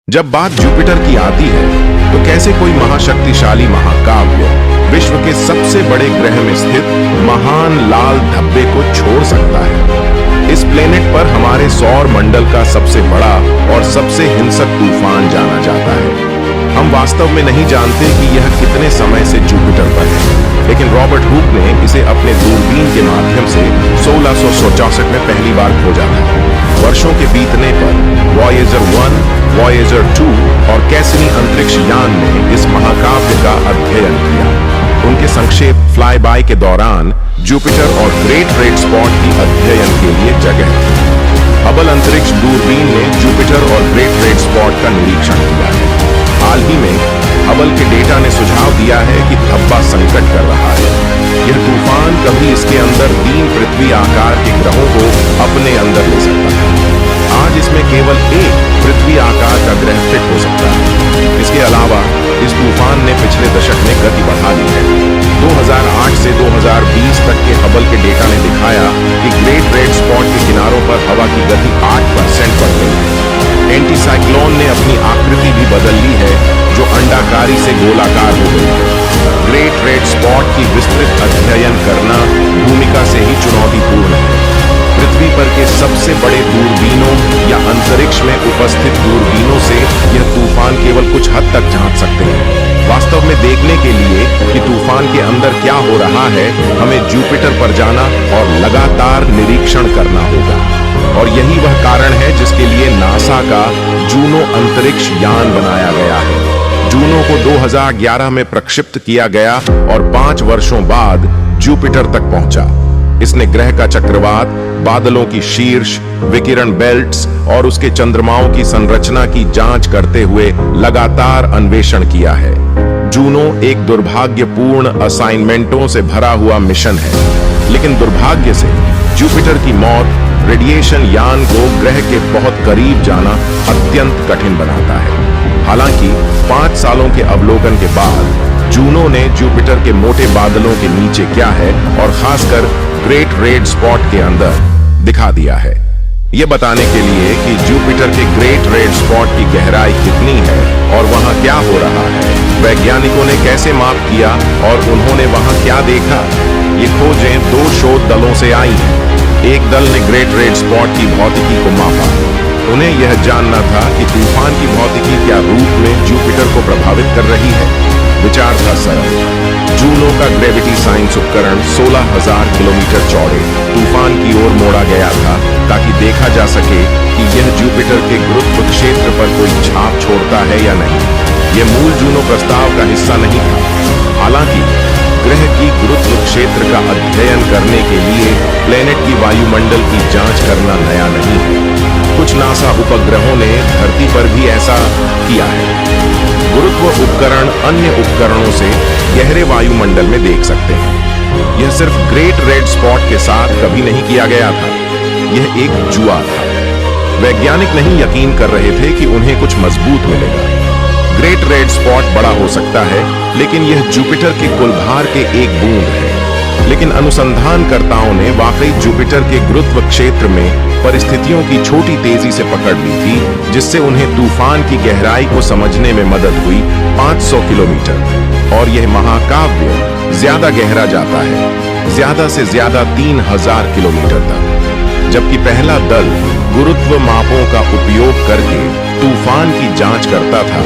जब बात जुपिटर की आती है तो कैसे कोई महाशक्तिशाली महाकाव्य विश्व के सबसे बड़े ग्रह में स्थित महान लाल धब्बे को छोड़ सकता है। इस प्लेनेट पर हमारे सौर मंडल का सबसे बड़ा और सबसे हिंसक तूफान जाना जाता है। हम वास्तव में नहीं जानते कि यह कितने समय से जुपिटर पर है, लेकिन रॉबर्ट हुक ने इसे अपने दूरबीन के माध्यम से 1664 में पहली बार खोजा था। वर्षों के बीतने पर वॉयेजर 1, वॉयेजर 2 और कैसिनी अंतरिक्ष यान ने इस महाकाव्य का अध्ययन किया। उनके संक्षेप फ्लाई बाय के दौरान जुपिटर और ग्रेट रेड स्पॉट की अध्ययन के लिए जगह थी। हबल अंतरिक्ष दूरबीन ने जुपिटर और ग्रेट रेड स्पॉट का निरीक्षण किया है। हाल ही में हबल के डेटा ने सुझाव दिया है कि धब्बा संकट कर रहा है। यह तूफान कभी इसके अंदर 3 पृथ्वी आकार के ग्रहों को अपने अंदर ले सकता है। आज इसमें केवल एक पृथ्वी आकार का ग्रह फिट हो सकता है। इसके अलावा इस तूफान ने पिछले दशक में गति बढ़ा दी है। 2008 से 2020 तक के हबल के डेटा ने दिखाया कि ग्रेट रेड स्पॉट के किनारों पर हवा की गति 8% बढ़ गई है। एंटी साइक्लोन ने अपनी आकृति भी बदल ली है, जो अंडाकारी से गोलाकार हो गई है। ग्रेट रेड स्पॉट की विस्तृत अध्ययन करना भूमिका से ही चुनौतीपूर्ण है। पृथ्वी पर के सबसे बड़े दूरबीनों या अंतरिक्ष में उपस्थित दूरबीनों से यह तूफान केवल कुछ हद तक झांक सकते हैं। वास्तव में देखने के लिए कि तूफान के अंदर क्या हो रहा है, हमें जुपिटर पर जाना और लगातार निरीक्षण करना होगा। और यही वह कारण है जिसके लिए नासा का जूनो अंतरिक्ष यान बनाया गया है। जूनो को 2011 में प्रक्षिप्त किया गया और 5 वर्षों बाद जुपिटर तक पहुंचा। इसने ग्रह का चक्रवात, बादलों की शीर्ष, विकिरण बेल्ट्स और उसके चंद्रमाओं की संरचना की जांच करते हुए लगातार अन्वेषण किया है। जूनो एक दुर्भाग्यपूर्ण असाइनमेंटों से भरा हुआ मिशन है, लेकिन दुर्भाग्य से जुपिटर की मौत रेडिएशन यान को ग्रह के बहुत करीब जाना अत्यंत कठिन बनाता है। हालांकि 5 सालों के अवलोकन के बाद जूनो ने जुपिटर के मोटे बादलों के नीचे क्या है और खासकर ग्रेट रेड स्पॉट के अंदर दिखा दिया है। यह बताने के लिए कि जुपिटर के ग्रेट रेड स्पॉट की गहराई कितनी है और वहां क्या हो रहा है, वैज्ञानिकों ने कैसे माप किया और उन्होंने वहां क्या देखा। ये खोजें 2 शोध दलों से आई हैं। एक दल ने ग्रेट रेड स्पॉट की भौतिकी को मापा। उन्हें यह जानना था कि तूफान की भौतिकी क्या रूप में जुपिटर को प्रभावित कर रही है। विचार था सरल। जूनो का ग्रेविटी साइंस उपकरण 16,000 किलोमीटर चौड़े तूफान की ओर मोड़ा गया था ताकि देखा जा सके कि यह जुपिटर के गुरुत्व क्षेत्र पर कोई छाप छोड़ता है या नहीं। यह मूल जूनो प्रस्ताव का हिस्सा नहीं था। हालांकि ग्रह की गुरुत्व क्षेत्र का अध्ययन करने के लिए प्लेनेट की वायुमंडल की जांच करना नया नहीं है। कुछ नासा उपग्रहों ने धरती पर भी ऐसा किया है। गुरुत्व उपकरण अन्य उपकरणों से गहरे वायुमंडल में देख सकते हैं। यह सिर्फ ग्रेट रेड स्पॉट के साथ कभी नहीं किया गया था। यह एक जुआ था। वैज्ञानिक नहीं यकीन कर रहे थे कि उन्हें कुछ मजबूत मिलेगा। ग्रेट रेड स्पॉट बड़ा हो सकता है, लेकिन यह जुपिटर के कुल भार के एक बूंद है। लेकिन अनुसंधानकर्ताओं ने वाकई जुपिटर के गुरुत्व क्षेत्र में परिस्थितियों की छोटी तेजी से पकड़ ली थी, जिससे उन्हें तूफान की गहराई को समझने में मदद हुई। 500 किलोमीटर और यह महाकाव्य ज्यादा गहरा जाता है, ज्यादा से ज्यादा 3000 किलोमीटर तक। जबकि पहला दल गुरुत्व मापों का उपयोग करके तूफान की जांच करता था,